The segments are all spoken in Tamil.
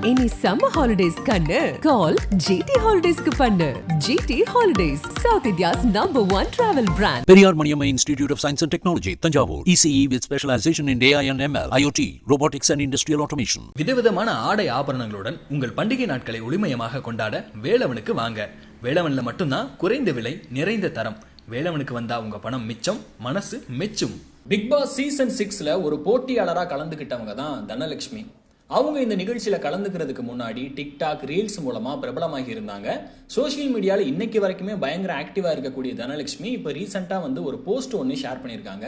Any summer holidays kannu call GT Holidays ku pannu. GT Holidays, South India's #1 travel brand. Periyar Maniamma Institute of Science and Technology, Tanjavur. ECE with specialization in AI and ML, IoT, robotics and industrial automation. விதவிதமான ஆடை ஆபரணங்களுடன் உங்கள் பண்டிகை நாட்களை ஒளிமயமாக கொண்டாட வேலவனுக்கு வாங்க. வேலவன்ல மட்டும்தான் குறைந்த விலை, நிறைந்த தரம். வேலவனுக்கு வந்தா உங்க பணம் மிச்சம், மனசு மெச்சும். பிக் பாஸ் சீசன் 6ல ஒரு போட்டியாளராக கலந்துகிட்டவங்க தான் தனலட்சுமி. அவங்க இந்த நிகழ்ச்சியில கலந்துக்கிறதுக்கு முன்னாடி டிக்டாக் ரீல்ஸ் மூலமா பிரபலமாகி இருந்தாங்க. சோசியல் மீடியால இன்னைக்கு வரைக்குமே பயங்கர ஆக்டிவா இருக்கக்கூடிய தனலட்சுமி இப்ப ரீசெண்டா ஒரு போஸ்ட் ஒன்னு ஷேர் பண்ணியிருக்காங்க.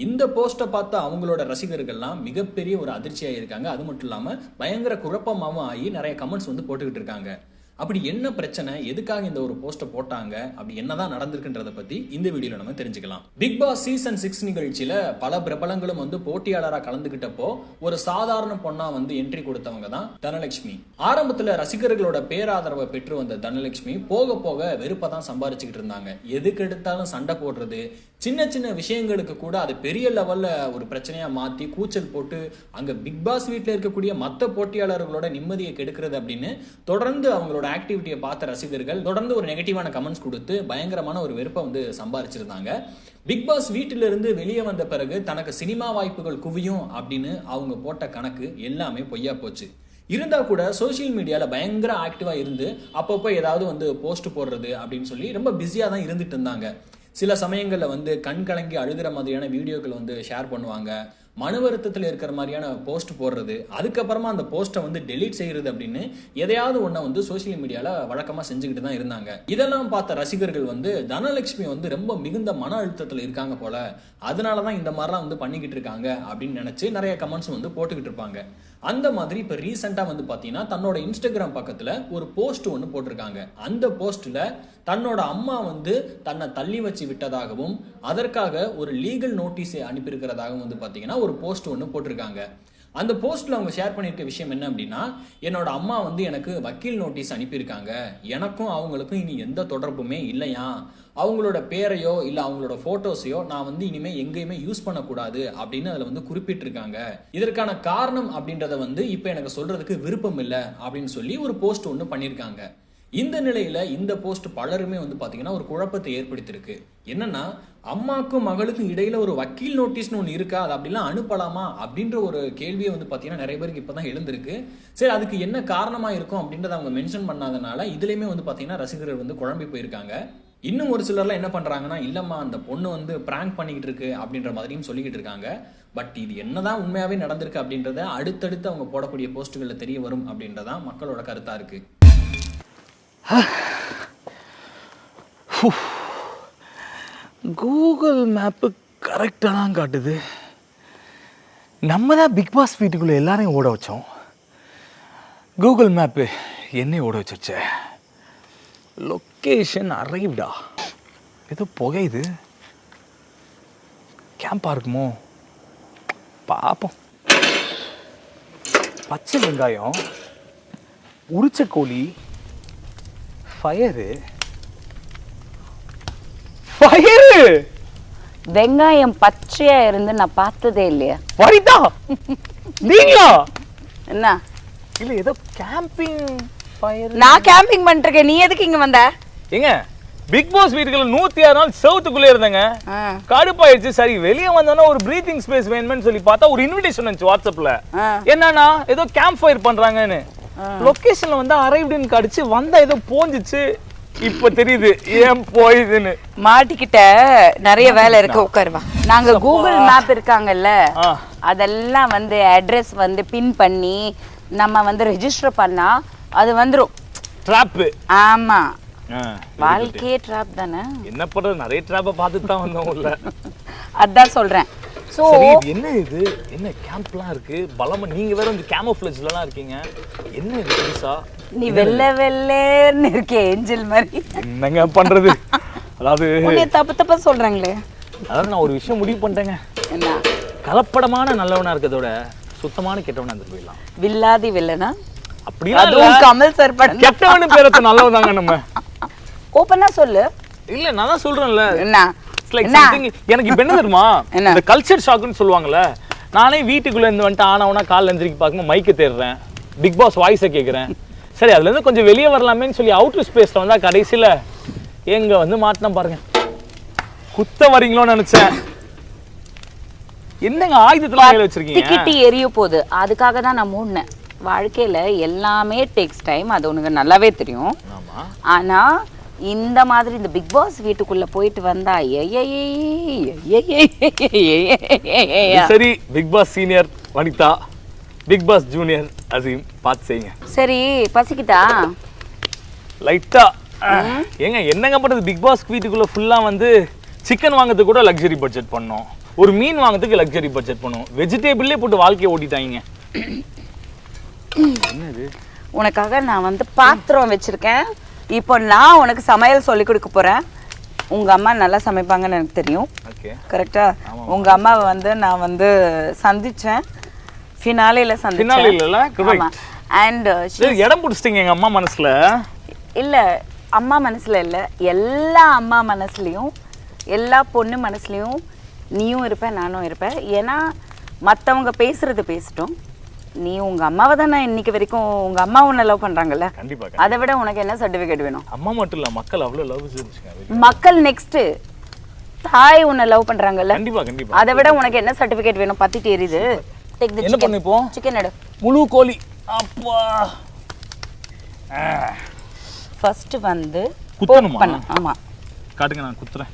இந்த போஸ்ட்டை பார்த்து அவங்களோட ரசிகர்கள்லாம் மிகப்பெரிய ஒரு அதிர்ச்சியாக இருக்காங்க. அது மட்டும் இல்லாம பயங்கர குழப்பமாகவும் ஆகி நிறைய கமெண்ட்ஸ் போட்டுக்கிட்டு இருக்காங்க. அப்படி என்ன பிரச்சனை, எதுக்காக இந்த ஒரு போஸ்ட்டை போட்டாங்க, அப்படி என்னதான் நடந்திருக்குன்றத பத்தி இந்த வீடியோல நம்ம தெரிஞ்சுக்கலாம். பிக் பாஸ் சீசன் 6 நிகழ்ச்சியில பல பிரபலங்களும் போட்டியாளராக கலந்துகிட்டப்போ ஒரு சாதாரண பொண்ணா என்ட்ரி கொடுத்தவங்க தான் தனலட்சுமி. ஆரம்பத்துல ரசிகர்களோட பேராதரவை பெற்று வந்த தனலட்சுமி போக போக வெறுப்பை தான் சம்பாரிச்சுக்கிட்டு இருந்தாங்க. எதுக்கு எடுத்தாலும் சண்டை போடுறது, சின்ன சின்ன விஷயங்களுக்கு கூட அது பெரிய லெவல்ல ஒரு பிரச்சனையா மாத்தி கூச்சல் போட்டு அங்க பிக் பாஸ் வீட்டுல இருக்கக்கூடிய மற்ற போட்டியாளர்களோட நிம்மதியை கெடுக்கிறது அப்படின்னு தொடர்ந்து அவங்களோட ஆக்டிவிட்டியை பார்த்த ரசிகர்கள் தொடர்ந்து ஒரு நெகட்டிவான கமெண்ட்ஸ் கொடுத்து பயங்கரமான ஒரு வெறுப்பை சம்பாரிச்சிருந்தாங்க. பிக் பாஸ் வீட்டில இருந்து வெளியே வந்த பிறகு தனக்கு சினிமா வாய்ப்புகள் குவியும் அப்படின்னு அவங்க போட்ட கணக்கு எல்லாமே பொய்யா போச்சு. இருந்தா கூட சோசியல் மீடியால பயங்கர ஆக்டிவா இருந்து அப்பப்போ ஏதாவது போஸ்ட் போடுறது அப்படின்னு சொல்லி ரொம்ப பிஸியா தான் இருந்துட்டு இருந்தாங்க. சில சமயங்கள்ல கண் கலங்கி அழுகிற மாதிரியான வீடியோக்கள் ஷேர் பண்ணுவாங்க. மன வருத்தத்தில் இருக்கிற மாதிரியான போஸ்ட் போடுறது, அதுக்கப்புறமா அந்த போஸ்ட்டை டெலீட் செய்யறது அப்படின்னு எதையாவது ஒன்றை சோசியல் மீடியால வழக்கமா செஞ்சுக்கிட்டு தான் இருந்தாங்க. இதெல்லாம் பார்த்த ரசிகர்கள் தனலட்சுமி ரொம்ப மிகுந்த மன அழுத்தத்தில் இருக்காங்க போல, அதனாலதான் இந்த மாதிரிலாம் பண்ணிக்கிட்டு இருக்காங்க அப்படின்னு நினைச்சு நிறைய கமெண்ட்ஸ் போட்டுக்கிட்டு இருப்பாங்க. அந்த மாதிரி இப்ப ரீசெண்டா பாத்தீங்கன்னா தன்னோட இன்ஸ்டாகிராம் பக்கத்துல ஒரு போஸ்ட் ஒன்று போட்டிருக்காங்க. அந்த போஸ்ட்ல தன்னோட அம்மா தன்னை தள்ளி வச்சு விட்டதாகவும் அதற்காக ஒரு லீகல் நோட்டீஸ் அனுப்பியிருக்கிறதாகவும் பாத்தீங்கன்னா ஒரு போஸ்ட் ஒன்று போட்டிருக்காங்க. அந்த போஸ்ட்ல அவங்க ஷேர் பண்ணிருக்க விஷயம் என்ன அப்படின்னா, என்னோட அம்மா எனக்கு வக்கீல் நோட்டீஸ் அனுப்பியிருக்காங்க, எனக்கும் அவங்களுக்கும் இனி எந்த தொடர்புமே இல்லையா, அவங்களோட பேரையோ இல்ல அவங்களோட போட்டோஸையோ நான் இனிமே எங்கேயுமே யூஸ் பண்ணக்கூடாது அப்படின்னு அதுல குறிப்பிட்டிருக்காங்க. இதற்கான காரணம் அப்படின்றத இப்ப எனக்கு சொல்றதுக்கு விருப்பம் இல்லை அப்படின்னு சொல்லி ஒரு போஸ்ட் ஒன்று பண்ணியிருக்காங்க. இந்த நிலையில இந்த போஸ்ட் பலருமே பாத்தீங்கன்னா ஒரு குழப்பத்தை ஏற்படுத்தியிருக்கு. என்னன்னா, அம்மாக்கும் மகளுக்கும் இடையில ஒரு வக்கீல் நோட்டீஸ்னு ஒன்று இருக்கா, அது அப்படிலாம் அனுப்பலாமா அப்படின்ற ஒரு கேள்வியை பாத்தீங்கன்னா நிறைய பேருக்கு இப்பதான் எழுந்திருக்கு. சரி, அதுக்கு என்ன காரணமா இருக்கும் அப்படின்றத அவங்க மென்ஷன் பண்ணாதனால இதுலயுமே பாத்தீங்கன்னா ரசிகர்கள் குழம்பி போயிருக்காங்க. இன்னும் ஒரு சிலர்லாம் என்ன பண்றாங்கன்னா, இல்லம்மா அந்த பொண்ணு பிராங்க் பண்ணிக்கிட்டு இருக்கு அப்படின்ற மாதிரியும் சொல்லிக்கிட்டு இருக்காங்க. பட் இது என்னதான் உண்மையாவே நடந்திருக்கு அப்படின்றத அடுத்தடுத்து அவங்க போடக்கூடிய போஸ்ட்டுகள்ல தெரிய வரும் அப்படின்றதான் மக்களோட கருத்தா இருக்கு. கூகுள் மேப்பு கரெக்டாக தான் காட்டுது. நம்ம தான் பிக் பாஸ் வீட்டுக்குள்ளே எல்லாரையும் ஓட வச்சோம். கூகுள் மேப்பு என்னையும் ஓட வச்சிருச்சே. லொக்கேஷன் அரைவ்டா. ஏதோ புகையுது. கேம்பாக இருக்குமோ பார்ப்போம். பச்சை வெங்காயம், உரிச்ச கோழி, ஃபயரு. வெங்காயம் பச்சையா இருந்து நான் பார்த்ததே இல்லையா? வரிதா நீங்களா? என்ன இல்ல ஏதோ கேம்பிங் ஃபயர். நான் கேம்பிங் பண்ணிருக்கேன், நீ எதுக்கு இங்க வந்த? ஏங்க, பிக் பாஸ் வீட்டுக்குள்ள 106 நாள் சவுத்துக்குள்ளே இருந்தேங்க. கடுப்பாயிடுச்சு. சரி, வெளியே வந்தோன்னா ஒரு பிரீத்திங் ஸ்பேஸ் வேணும்னு சொல்லி பார்த்தா ஒரு இன்விடேஷன் வந்துச்சு வாட்ஸ்அப்ல. என்னன்னா ஏதோ கேம்ப் ஃபயர் பண்றாங்கன்னு. லொகேஷன்ல அரைவ்டுன்னு கடிச்சு வந்தா ஏதோ போஞ்சிச்சு. இப்ப தெரியுது ஏன் போயுதுன்னு. மாட்டிக்கிட்ட நிறைய வேலை இருக்கு, உட்காருவா. நாங்க கூகுள் மேப் இருக்காங்கல்ல, அதெல்லாம் அட்ரஸ் பின் பண்ணி நம்ம ரெஜிஸ்டர் பண்ணா அது வந்துரும். ட்ராப். ஆமா, வாழ்க்கையே ட்ராப் தானே. என்ன பண்றது, நிறைய ட்ராப்பை பார்த்துட்டு தான் வந்தோம் உள்ள. அதான் சொல்றேன். சோ என்ன இது, என்ன கேம்ப்லாம் இருக்கு பலமா, நீங்க வேற கேமோஃப்ளேஜ்லலாம் இருக்கீங்க. என்ன இது புதுசா? நீ வெள்ளன்னு இருக்கே ஏஞ்சல் மாதிரி. என்னங்க பண்றது, அதாவது உன்னை தப்பு சொல்றாங்களே. அதாவது நான் ஒரு விஷயம் முடிவு பண்ணிட்டேங்க. என்ன? கலப்படமான நல்லவனா இருக்கதோட சுத்தமான கெட்டவனா இருந்து போயிடலாம். வில்லாதி வில்லனா? அப்படியே கமல் சார் படம் கெட்டவனு பேரத்த நல்லவதாங்க. நம்ம ஓபனா சொல்லு. இல்ல நான் தான் சொல்றேன்ல. என்ன எனக்கு இப்ப என்ன தெரியுமா, இந்த கல்ச்சர் ஷாக்னு சொல்லுவாங்கல்ல. நானே வீட்டுக்குள்ள இருந்து ஆனவனா கால் எந்திரிக்கு பார்க்கும்போது மைக்க தேடுறேன். பிக் பாஸ் வாய்ஸை கேட்குறேன். சரி அதுலேருந்து கொஞ்சம் வெளியே வரலாமேன்னு சொல்லி அவுட்டர் ஸ்பேஸில் வந்தால் கடைசியில் எங்கே வந்து மாட்டினா பாருங்க. குத்த வரீங்களோன்னு நினச்சேன். என்னங்க ஆயுதத்தில் கையில் வச்சிருக்கீங்க? டிக்கெட்டு எரிய போகுது, அதுக்காக தான் நான் மூடினேன். வாழ்க்கையில் எல்லாமே டேக்ஸ் டைம், அது உனக்கு நல்லாவே தெரியும். ஆனால் இந்த மாதிரி இந்த பிக் பாஸ் வீட்டுக்குள்ள போயிட்டு வந்தா சரி, big boss senior Vanitha, big boss junior Azeem பார்த்து செய்யுங்க. சரி பசிக்குதா? லைட்டா. ஏங்க என்னங்க பண்றது, பிக் பாஸ் வீட்டுக்குள்ள ஃபுல்லா வந்து சிக்கன் வாங்குறதுக்கு கூட லக்ஸரி பட்ஜெட் பண்ணோம், ஒரு மீன் வாங்குறதுக்கு லக்ஸரி பட்ஜெட் பண்ணுவோம், வெஜிடேபிள்லேயே போட்டு வாழ்க்கையை ஓட்டிட்டாங்க. என்னது? உனக்காக நான் வந்து பாத்திரம் வச்சிருக்கேன். இப்போ நான் உனக்கு சமையல் சொல்லி கொடுக்க போறேன். உங்க அம்மா நல்லா சமைப்பாங்கன்னு எனக்கு தெரியும். கரெக்டா? உங்க அம்மாவை வந்து நான் வந்து சந்திச்சேன், ஃபினாலேல சந்திச்சேன். அண்ட் இடம் பிடிச்சிட்டீங்க எங்க அம்மா மனசுல. இல்ல அம்மா மனசுல இல்ல, எல்லா அம்மா மனசுலயும் எல்லா பொண்ணு மனசுலயும் நீயும் இருப்ப, நானும் இருப்பேன். ஏன்னா மற்றவங்க பேசுறது பேசட்டும், நீ உங்க அம்மாவை தான் நான் இன்னைக்கு வரைக்கும், உங்க அம்மா உன்னை லவ் பண்றாங்கல்ல, அதை விட உனக்கு என்ன சர்டிஃபிகேட் வேணும்? அம்மா மட்டும் இல்ல, மக்கள் அவ்வளவு லவ் செஞ்சுங்க. மக்கள் நெக்ஸ்ட் தாய் உன்னை லவ் பண்றாங்கல்ல, கண்டிப்பா கண்டிப்பா. அதை விட உனக்கு என்ன சர்டிஃபிகேட் வேணும்? பத்திட்டு எரியுது. டேக் தி என்ன பண்ணு இப்போ? சிக்கன் எடு. முழு கோழி. அப்பா ஃபர்ஸ்ட் வந்து குத்தணுமா? ஆமா காட்டுங்க, நான் குத்துறேன்.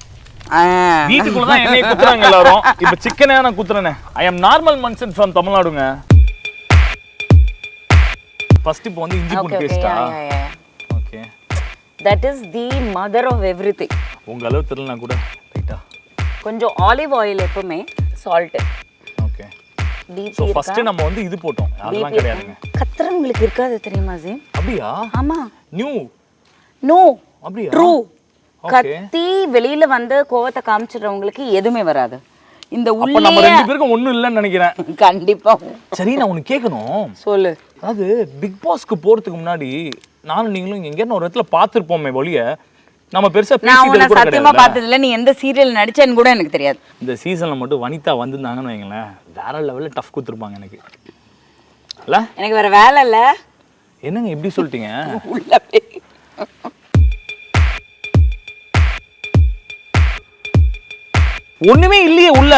வீட்டுக்குள்ள தான் என்னைய குத்துறாங்க எல்லாரும். இப்ப சிக்கனே நான் குத்துறேனே. ஐ அம் நார்மல் மன்சன் ஃப்ரம் தமிழ்நாடுங்க. ஃபர்ஸ்ட் இப்போ வந்து இஞ்சி பூண்டு பேஸ்டா? Okay. That is the mother of everything. உங்க அளவு தெரியலனா கூட ரைட்டா. கொஞ்சம் ஆலிவ் ஆயில், எப்பவுமே சால்ட். ஓகே. சோ ஃபர்ஸ்ட் நம்ம வந்து இது போட்டோம். அதெல்லாம் கிடையாதுங்க. கத்துறவங்களுக்கு இருக்காது தெரியுமா ஜீம்? அப்படியா? ஆமா. நியூ. நோ. அப்படியா? ட்ரூ. கத்தி வெளியில வந்து கோவத்தை காமிச்சிடுறவங்களுக்கு எதுவுமே வராது. இந்த அப்ப நம்ம ரெண்டு பேருக்கும் ஒண்ணும் இல்லன்னு நினைக்கிறேன். கண்டிப்பா. சரி, நான் உனக்கு கேட்கணும். சொல்லு. அதாவது பிக் பாஸ்க்கு போறதுக்கு முன்னாடி நானும் நீங்களும் எங்கேன்னு ஒரு இடத்துல பார்த்திருப்போமே ஒழிய நம்ம பெருசா பேசிட்டது கூட சத்தியமா பார்த்தது இல்ல. நீ எந்த சீரியல் நடிச்சேன்னு கூட எனக்கு தெரியாது. இந்த சீசன்ல மட்டும் வனிதா வந்திருந்தாங்கன்னு வைங்களேன், வேற லெவல்ல டஃப் கொடுத்துருப்பாங்க எனக்கு. இல்ல எனக்கு வேற வேலை இல்ல. என்னங்க இப்படி சொல்லிட்டீங்க? ஒண்ணுமே இல்லையே உள்ள.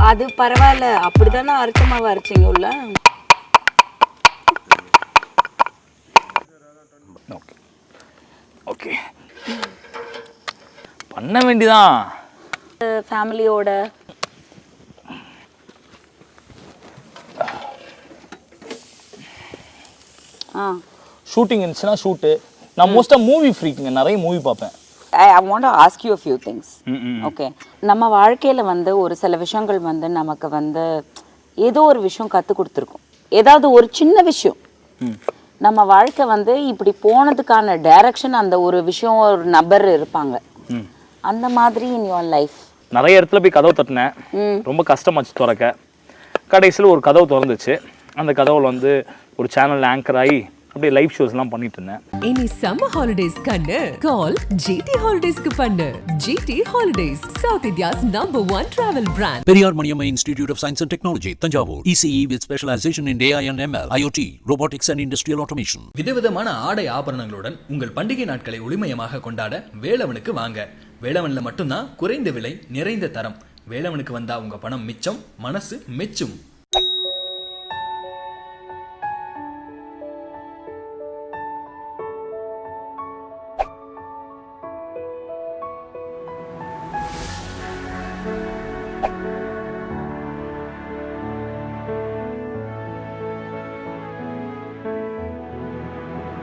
அது பரவாயில்ல, அப்படிதானே அர்த்தமாவா அரைச்சிங்க உள்ள. ஓகே, பண்ண வேண்டியதான் ஃபேமிலியோட. ஷூட்டிங் இருந்துச்சுன்னா ஷூட்டு. நான் மோஸ்டா மூவி ஃப்ரீக்குங்க, நிறைய மூவி பார்ப்பேன். I want to ask you a few things. Okay. நம்ம வாழ்க்கையில வந்து ஒரு சில விஷயங்கள் வந்து நமக்கு வந்து ஏதோ ஒரு விஷயம் கற்றுக் கொடுத்துருக்கும். ஏதாவது ஒரு சின்ன விஷயம் நம்ம வாழ்க்கை வந்து இப்படி போனதுக்கான டைரக்ஷன், அந்த ஒரு விஷயம், ஒரு நபர் இருப்பாங்க. அந்த மாதிரி இன் யுவர் லைஃப் நிறைய இடத்துல போய் கதவு தட்டினேன். ரொம்ப கஷ்டமாச்சு திறக்க. கடைசியில் ஒரு கதவு திறந்துச்சு. அந்த கதவுல வந்து ஒரு சேனல் ஆங்கர் ஆகி அப்படியே லைவ் ஷோஸ்லாம் பண்ணிட்டு இருந்தேன். இனி சம்மர் ஹாலிடேஸ் கண்ணு கால் ஜிடி ஹாலிடேஸ்க்கு பண்ணு. GT Holidays, south India's number 1 travel brand. Periyar Maniamma Institute of Science and Technology, Tanjavur. ECE with specialization in AI and ML, IoT, robotics and industrial automation. விதவிதமான ஆடை ஆபரணங்களுடன் உங்கள் பண்டிகை நாட்களை ஒளிமயமாக கொண்டாட வேலவனுக்கு வாங்க. வேலவன்ல மட்டும்தான் குறைந்த விலை, நிறைந்த தரம். வேலவனுக்கு வந்தா உங்க பணம் மிச்சம், மனசு மெச்சும்.